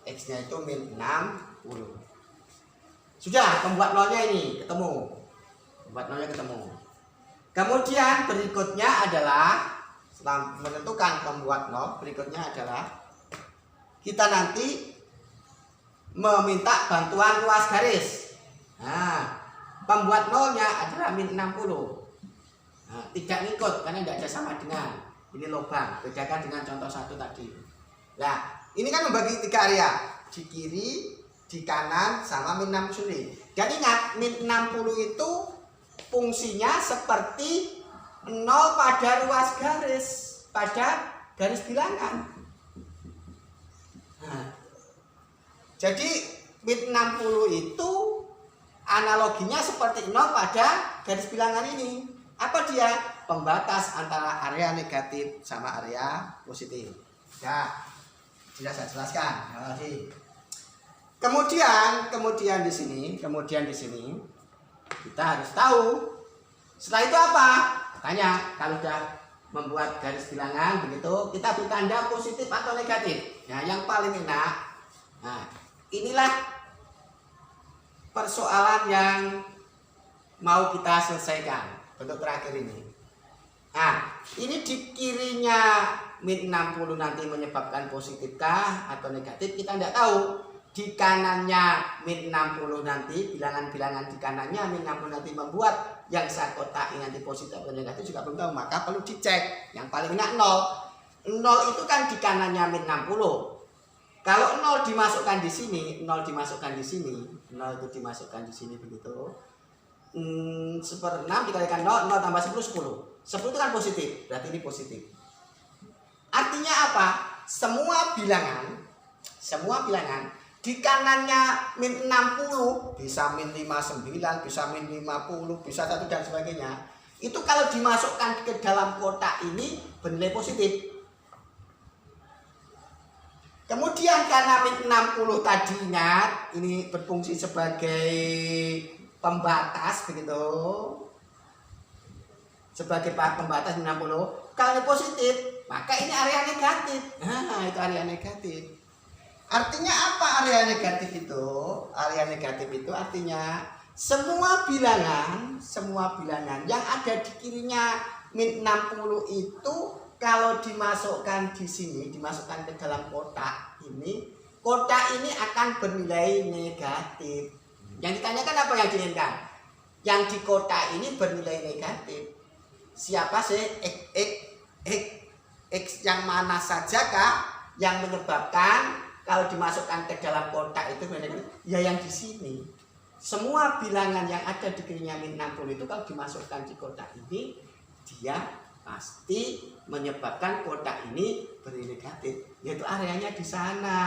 X nya itu min 60. Sudah, pembuat nolnya ini ketemu. Kemudian berikutnya adalah setelah menentukan pembuat nol, berikutnya adalah kita nanti meminta bantuan luas garis. Nah, pembuat nolnya adalah min 60. Nah, tidak ngikut karena tidak ada sama dengan. Ini lubang, bedakan dengan contoh 1 tadi. Nah, ini kan membagi 3 area, di kiri, di kanan, sama min 60. Dan ingat, min 60 itu fungsinya seperti 0 pada ruas garis, pada garis bilangan. Nah, jadi min 60 itu analoginya seperti 0 pada garis bilangan ini. Apa dia? Pembatas antara area negatif sama area positif. Ya, sudah saya jelaskan. Kemudian di sini kita harus tahu. Setelah itu apa? Tanya, kalau sudah membuat garis bilangan begitu, kita beri tanda positif atau negatif. Ya, yang paling enak. Nah, inilah persoalan yang mau kita selesaikan bentuk terakhir ini. Nah, ini di kirinya min 60 nanti menyebabkan positifkah atau negatif, kita tidak tahu. Di kanannya min 60 nanti, bilangan-bilangan di kanannya min 60 nanti membuat yang saya kotak nanti positif atau negatif juga belum tahu. Maka perlu dicek. Yang paling enak 0. 0 itu kan di kanannya min 60. Kalau 0 dimasukkan di sini, 0 dimasukkan di sini, 0 itu dimasukkan di sini begitu. 1/6 dikalikan 0, 0 tambah 10, 10. 10 itu kan positif, berarti ini positif. Artinya apa? Semua bilangan di kanannya min 60, bisa min 59, bisa min 50, bisa 1 dan sebagainya. Itu kalau dimasukkan ke dalam kotak ini bernilai positif. Kemudian karena min 60 tadinya ini berfungsi sebagai pembatas begitu. Sebagai pembatas min 60, kalau ini positif, maka ini area negatif. Nah, itu area negatif. Artinya apa area negatif itu? Area negatif itu artinya semua bilangan yang ada di kirinya min 60 itu kalau dimasukkan di sini, dimasukkan ke dalam kotak ini akan bernilai negatif. Yang ditanyakan apa yang diinginkan? Yang di kotak ini bernilai negatif. Siapa sih X yang mana sajakah yang menyebabkan kalau dimasukkan ke dalam kotak itu ya yang di sini. Semua bilangan yang ada di kirinya min 60 itu kalau dimasukkan di kotak ini, dia pasti menyebabkan kotak ini bernilai negatif, yaitu areanya di sana.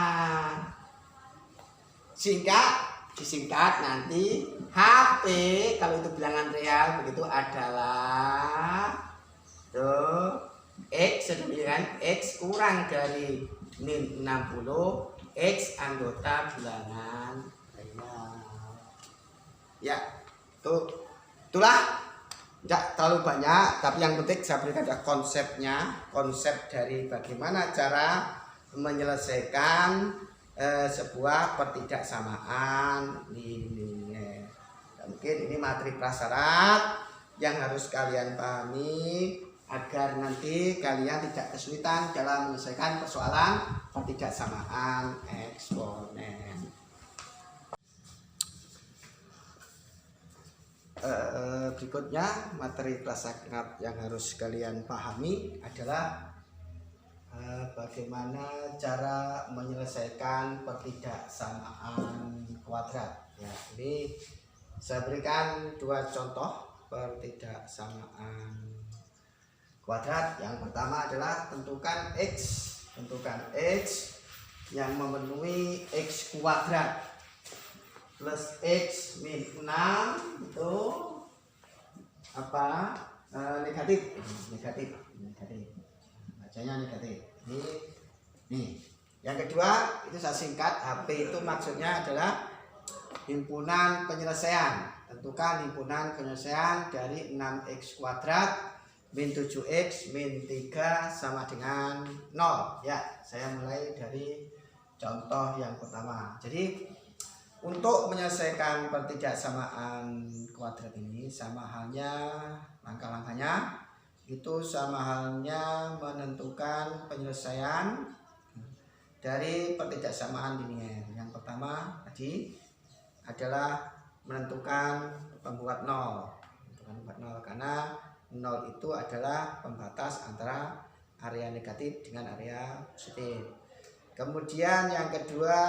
Sehingga disingkat nanti HP kalau itu bilangan real begitu adalah X sedemikian X kurang dari min 60 X anggota bilangan real. Ya, itulah tidak terlalu banyak, tapi yang penting saya berikan ada konsepnya, konsep dari bagaimana cara menyelesaikan sebuah pertidaksamaan linear. Mungkin ini materi prasyarat yang harus kalian pahami agar nanti kalian tidak kesulitan dalam menyelesaikan persoalan pertidaksamaan eksponen. Berikutnya materi prasyarat yang harus kalian pahami adalah bagaimana cara menyelesaikan pertidaksamaan kuadrat. Ya, ini saya berikan dua contoh pertidaksamaan kuadrat. Yang pertama adalah tentukan x yang memenuhi x kuadrat plus x min 6 itu apa? Negatif. Bacanya negatif. Ini. Yang kedua itu saya singkat, HP itu maksudnya adalah himpunan penyelesaian. Tentukan himpunan penyelesaian dari 6x kuadrat min 7x min 3 sama dengan 0. Ya, saya mulai dari contoh yang pertama. Jadi untuk menyelesaikan pertidaksamaan kuadrat ini sama halnya langkah-langkahnya itu sama halnya menentukan penyelesaian dari pertidaksamaan linier. Yang pertama tadi adalah menentukan pembuat 0. Karena 0 itu adalah pembatas antara area negatif dengan area positif. Kemudian yang kedua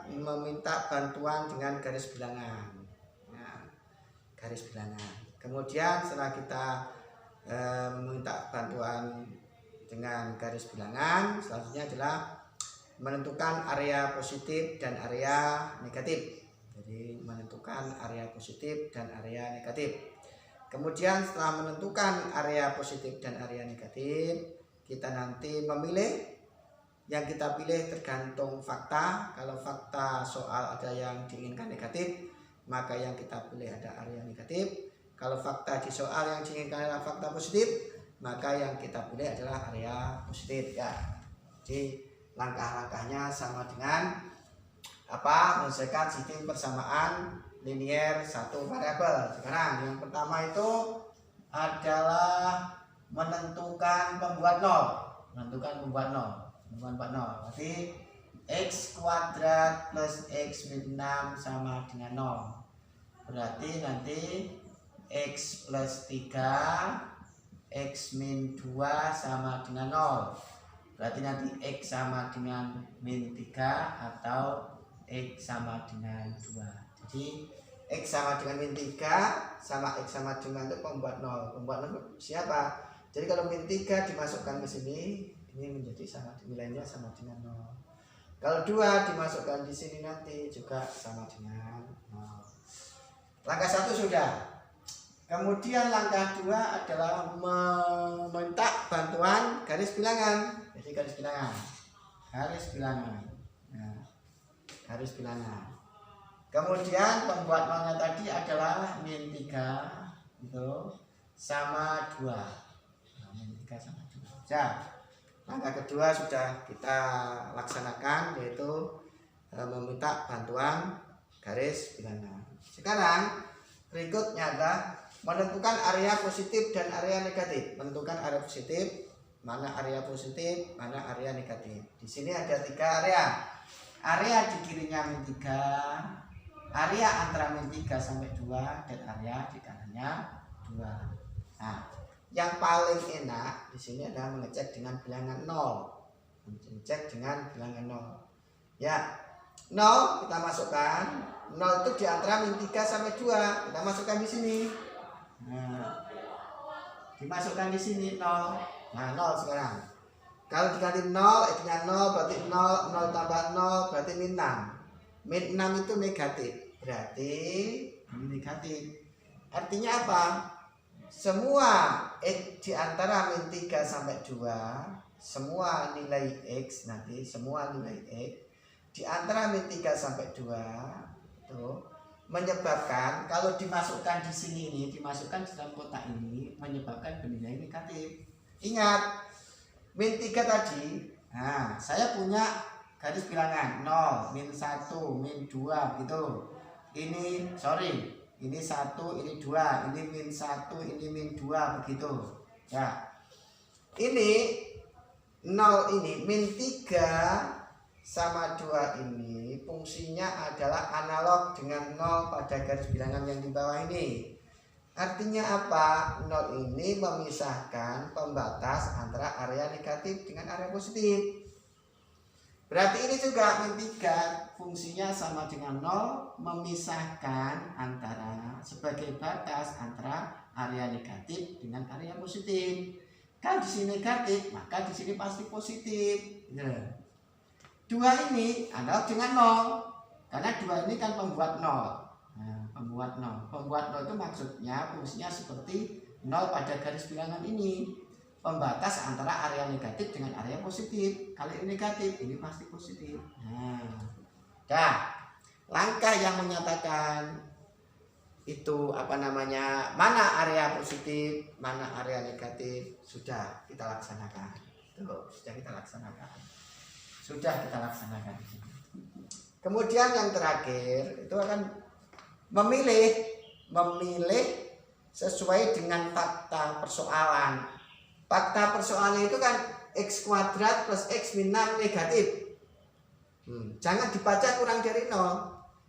meminta bantuan dengan garis bilangan. Nah, garis bilangan. Kemudian setelah kita meminta bantuan dengan garis bilangan, selanjutnya adalah menentukan area positif dan area negatif. Jadi menentukan area positif dan area negatif. Kemudian setelah menentukan area positif dan area negatif, kita nanti memilih. Yang kita pilih tergantung fakta. Kalau fakta soal ada yang diinginkan negatif, maka yang kita pilih ada area negatif. Kalau fakta di soal yang diinginkan adalah fakta positif, maka yang kita pilih adalah area positif. Ya, jadi langkah-langkahnya sama dengan menyelesaikan sistem persamaan linier satu variabel. Sekarang yang pertama itu adalah menentukan pembuat 0. Berarti x kuadrat plus x min 6 sama dengan 0. Berarti nanti x plus 3 x min 2 sama dengan 0. Berarti nanti x sama dengan min 3 atau x sama dengan 2. Jadi x sama dengan min 3 sama x sama dengan itu pembuat 0. Pembuat 0 siapa? Jadi kalau min 3 dimasukkan ke sini, ini menjadi nilainya sama dengan 0. Kalau 2 dimasukkan di sini nanti juga sama dengan 0. Langkah 1 sudah. Kemudian langkah 2 adalah meminta bantuan garis bilangan. Jadi garis bilangan. Nah, garis bilangan. Kemudian pembuat 0-nya tadi adalah min 3 itu sama 2. Nah, min 3 sama 2. Ya. Langkah kedua sudah kita laksanakan, yaitu meminta bantuan garis bilangan. Sekarang berikutnya adalah menentukan area positif dan area negatif. Menentukan area positif, mana area positif, mana area negatif. Di sini ada 3 area. Area di kirinya min 3, area antara min 3 sampai 2, dan area di kanannya 2. Nah, yang paling enak di sini adalah mengecek dengan bilangan 0. Mengecek dengan bilangan 0. Ya, 0 kita masukkan. 0 itu di antara min 3 sampai 2. Kita masukkan di sini. Nah, dimasukkan di sini 0. Nah, 0 sekarang. Kalau dikali 0, x-nya 0 berarti 0, 0 tambah 0 berarti min 6. Min 6 itu negatif. Berarti ini negatif. Artinya apa? Semua x di antara min 3 sampai 2, semua nilai x nanti, semua nilai x di antara min 3 sampai 2 itu menyebabkan, kalau dimasukkan di sini ini, dimasukkan dalam kotak ini, menyebabkan bernilai negatif. Ingat, min 3 tadi, nah saya punya garis bilangan 0, min 1, min 2 gitu. Ini ini 1, ini 2, ini min 1, ini min 2 begitu. Ya. ini 0 ini min 3 sama 2 ini fungsinya adalah analog dengan 0 pada garis bilangan yang di bawah ini. Artinya apa? 0 ini memisahkan pembatas antara area negatif dengan area positif. Berarti ini juga min 3 fungsinya sama dengan 0, memisahkan antara sebagai batas antara area negatif dengan area positif. Kalau di sini negatif, maka di sini pasti positif. Nah, 2 ini analog dengan 0. Karena 2 ini kan pembuat 0. Nah, pembuat 0. Pembuat 0 itu maksudnya fungsinya seperti 0 pada garis bilangan ini. Pembatas antara area negatif dengan area positif. Kalau ini negatif, ini pasti positif. Nah, langkah yang menyatakan itu mana area positif, mana area negatif sudah kita laksanakan. Sudah kita laksanakan. Kemudian yang terakhir itu akan memilih sesuai dengan fakta persoalan. Fakta persoalan itu kan x kuadrat plus x min 6 negatif. Jangan dibaca kurang dari 0,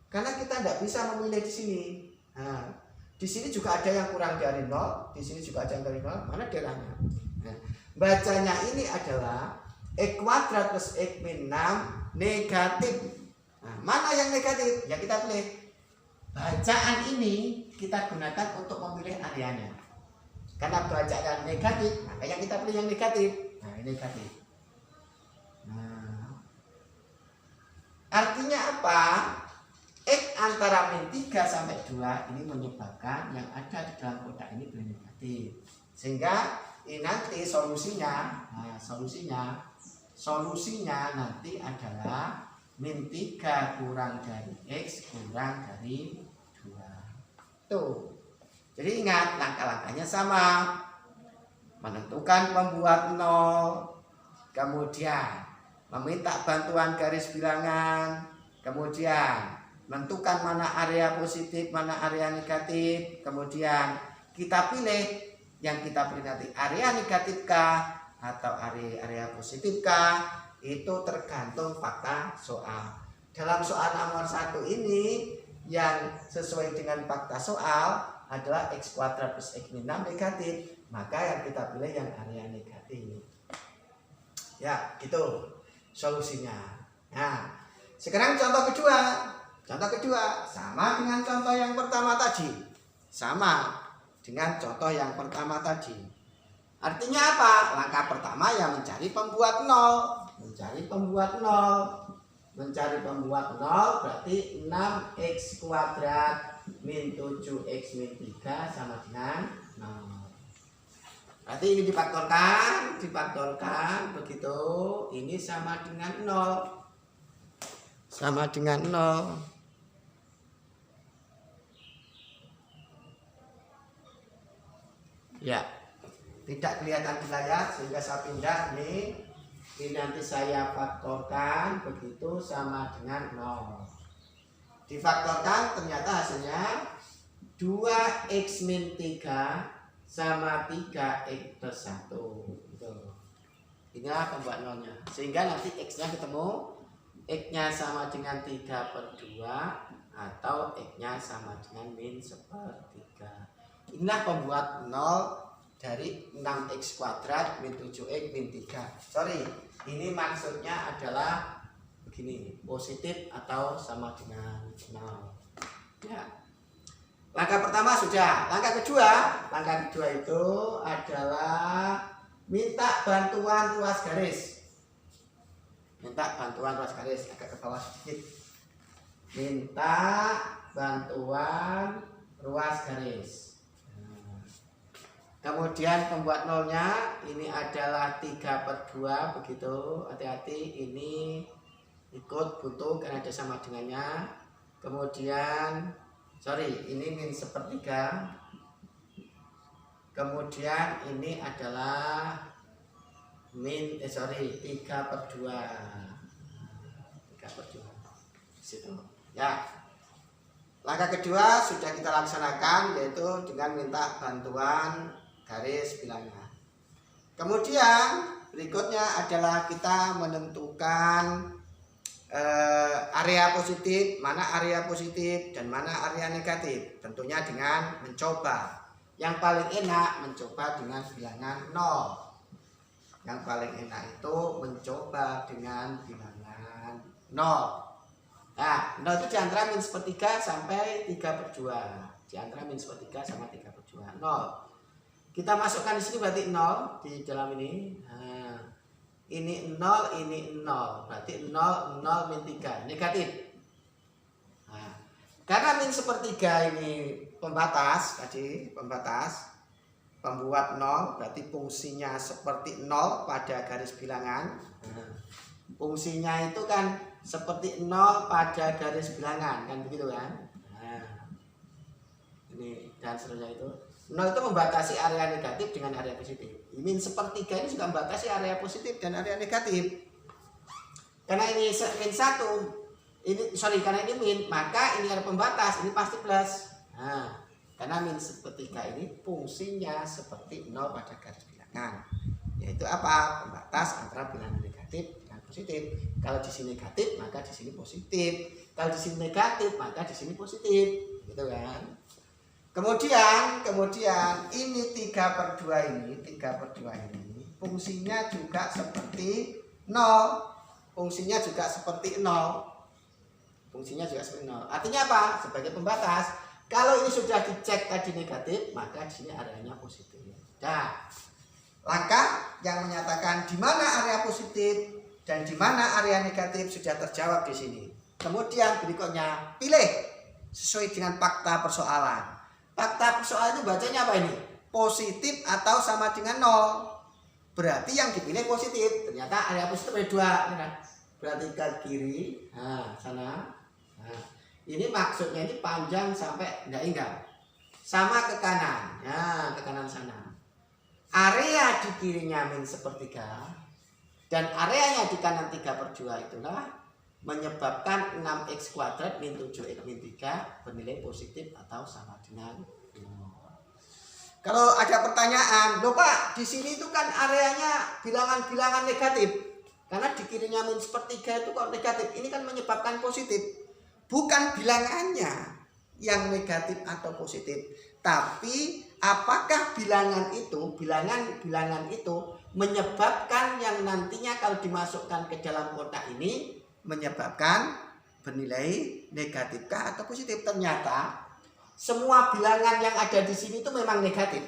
karena kita tidak bisa memilih di sini. Nah, di sini juga ada yang kurang dari 0, di sini juga ada yang dari 0. Mana daerahnya? Nah, bacanya ini adalah x kuadrat plus x min 6 negatif. Nah, mana yang negatif? Ya kita pilih. Bacaan ini kita gunakan untuk memilih areanya. Karena bacaan negatif, maka yang kita pilih yang negatif. Nah, ini negatif. Nah, artinya apa? X antara min 3 sampai 2 ini menyebabkan yang ada di dalam kotak ini boleh negatif. Sehingga ini nanti solusinya nanti adalah min 3 kurang dari X kurang dari 2. Tuh. Jadi ingat, langkah-langkahnya sama. Menentukan pembuat 0, kemudian meminta bantuan garis bilangan, kemudian menentukan mana area positif, mana area negatif, kemudian kita pilih yang kita pilih nanti area negatif kah atau area positif kah, itu tergantung fakta soal. Dalam soal nomor 1 ini yang sesuai dengan fakta soal adalah x kuadrat plus x min 6 negatif, maka yang kita pilih yang area negatif. Ya, itu solusinya. Nah, sekarang contoh kedua. Contoh kedua sama dengan contoh yang pertama tadi. Artinya apa? Langkah pertama yang mencari pembuat 0. Mencari pembuat 0 berarti 6x kuadrat min 7x min 3 sama dengan 0. Berarti ini difaktorkan begitu, ini sama dengan 0. Ya, tidak kelihatan di layar sehingga saya pindah nih. Ini nanti saya faktorkan begitu sama dengan 0. Difaktorkan ternyata hasilnya 2x min 3 sama 3x plus 1. Inilah pembuat 0-nya. Sehingga nanti x-nya ketemu, x-nya sama dengan 3/2 atau x-nya sama dengan min 1/3. Inilah pembuat 0 dari 6x kuadrat min 7x min 3. Sorry, ini maksudnya adalah begini, positif atau sama dengan 0. Ya. Langkah pertama sudah. Langkah kedua itu adalah minta bantuan ruas garis. Agak ke bawah sedikit. Minta bantuan ruas garis. Kemudian pembuat 0-nya ini adalah 3/2 begitu. Hati-hati, ini ikut buntu karena ada sama dengannya. Kemudian ini min 1/3. Kemudian ini adalah 3/2. Situ. Ya. Langkah kedua sudah kita laksanakan, yaitu dengan minta bantuan garis bilangan. Kemudian berikutnya adalah kita menentukan area positif, mana area positif dan mana area negatif. Tentunya dengan mencoba. Yang paling enak mencoba dengan bilangan 0. Yang paling enak itu mencoba dengan bilangan 0. Nah, 0 itu diantara min sepertiga sampai 3/2. Diantara min sepertiga sama 3/2. 0. Kita masukkan di sini berarti 0 di dalam ini. Nah, ini 0, ini 0. Berarti 0, 0, min 3. Negatif. Nah, karena min sepertiga ini pembatas tadi, pembatas. Pembuat 0 berarti fungsinya seperti 0 pada garis bilangan. Nah, fungsinya itu kan seperti 0 pada garis bilangan, kan begitu kan? Nah, ini dan seterusnya itu. 0 itu membatasi area negatif dengan area positif. Min sepertiga ini juga membatasi area positif dan area negatif. Karena ini min 1, karena ini min, maka ini ada pembatas, ini pasti plus. Nah, karena min sepertiga ini fungsinya seperti 0 pada garis bilangan. Yaitu apa? Pembatas antara bilangan negatif dan positif. Kalau di sini negatif, maka di sini positif. Kalau di sini negatif, maka di sini positif. Gitu kan? Kemudian ini 3/2 ini fungsinya juga seperti 0. Fungsinya juga seperti 0. Artinya apa? Sebagai pembatas. Kalau ini sudah dicek tadi negatif, maka di sini areanya positif. Nah, langkah yang menyatakan di mana area positif dan di mana area negatif sudah terjawab di sini. Kemudian berikutnya pilih sesuai dengan fakta persoalan. Fakta persoalan itu bacanya apa ini? Positif atau sama dengan 0. Berarti yang dipilih positif. Ternyata area positif ada 2. Berarti ke kiri, nah sana. Nah, ini maksudnya ini panjang sampai enggak. Sama ke kanan. Nah, ke kanan sana. Area di kirinya min sepertiga dan areanya di kanan 3/2 itulah menyebabkan 6x kuadrat min 7x min 3 bernilai positif atau sama dengan 0. Kalau ada pertanyaan, loh Pak, di sini itu kan areanya bilangan-bilangan negatif. Karena di kirinya min sepertiga itu kok negatif. Ini kan menyebabkan positif. Bukan bilangannya yang negatif atau positif, tapi apakah bilangan itu menyebabkan yang nantinya kalau dimasukkan ke dalam kotak ini menyebabkan bernilai negatifkah atau positif. Ternyata semua bilangan yang ada di sini itu memang negatif.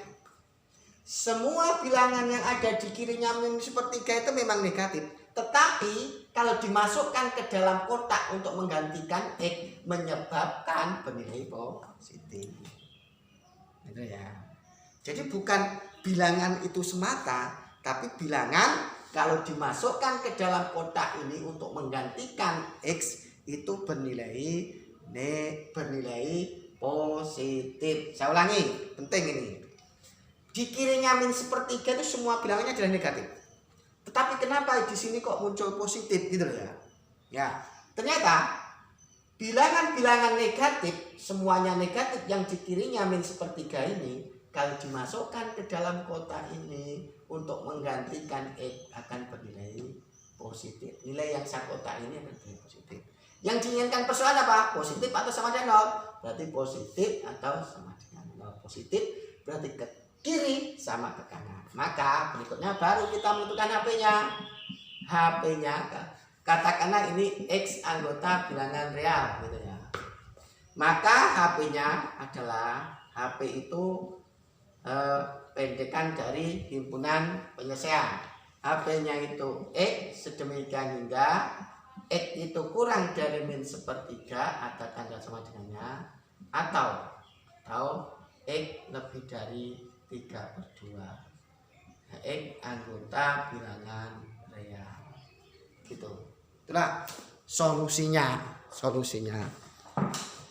Semua bilangan yang ada di kirinya min sepertiga itu memang negatif. Tetapi kalau dimasukkan ke dalam kotak untuk menggantikan X menyebabkan bernilai positif. Gitu ya. Jadi bukan bilangan itu semata, tapi bilangan kalau dimasukkan ke dalam kotak ini untuk menggantikan X itu bernilai positif. Saya ulangi, penting ini. Di kirinya min sepertiga itu semua bilangannya adalah negatif. Tetapi kenapa di sini kok muncul positif gitu ya? Ya, ternyata bilangan-bilangan negatif, semuanya negatif yang di kirinya min sepertiga ini, kalau dimasukkan ke dalam kotak ini untuk menggantikan X akan bernilai positif. Nilai yang satu kotak ini akan bernilai positif. Yang diinginkan persoalan apa? Positif atau sama dengan 0? Berarti positif atau sama dengan 0. Positif berarti ke kiri sama ke kanan. Maka berikutnya baru kita menentukan HP-nya. Katakanlah ini X anggota bilangan real gitu ya. Maka HP-nya adalah HP itu pendekan dari himpunan penyelesaian. HP-nya itu X sedemikian hingga X itu kurang dari min sepertiga atau tanda sama dengannya, atau X lebih dari 3/2. X anggota bilangan real. Gitu. Itulah solusinya.